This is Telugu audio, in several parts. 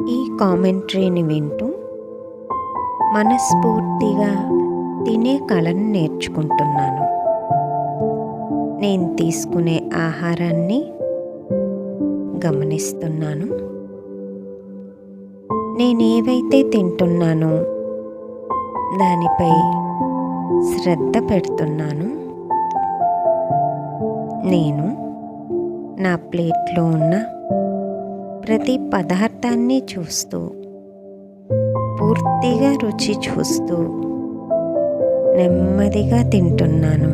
ఈ కామెంటరీని వింటూ మనస్ఫూర్తిగా తినే కళను నేర్చుకుంటున్నాను. నేను తీసుకునే ఆహారాన్ని గమనిస్తున్నాను. నేనేవైతే తింటున్నానో దానిపై శ్రద్ధ పెడుతున్నాను. నేను నా ప్లేట్లో ఉన్న ప్రతి పదార్థాన్ని చూస్తూ, పూర్తిగా రుచి చూస్తూ నెమ్మదిగా తింటున్నాను.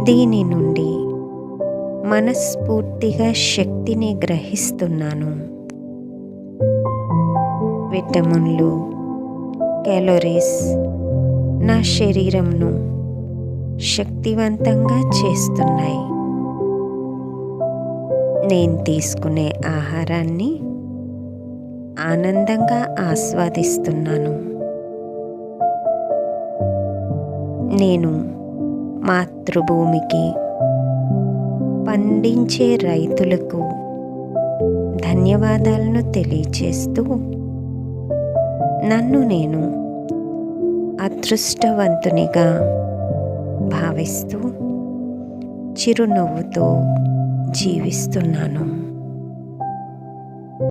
దీని నుండి మనస్ఫూర్తిగా శక్తిని గ్రహిస్తున్నాను. విటమిన్లు, క్యాలరీస్ నా శరీరంను శక్తివంతంగా చేస్తున్నాయి. నేను తీసుకునే ఆహారాన్ని ఆనందంగా ఆస్వాదిస్తున్నాను. నేను మాతృభూమికి, పండించే రైతులకు ధన్యవాదాలను తెలియచేస్తూ నన్ను నేను అదృష్టవంతునిగా భావిస్తూ చిరునవ్వుతో జీవిస్తున్నాను.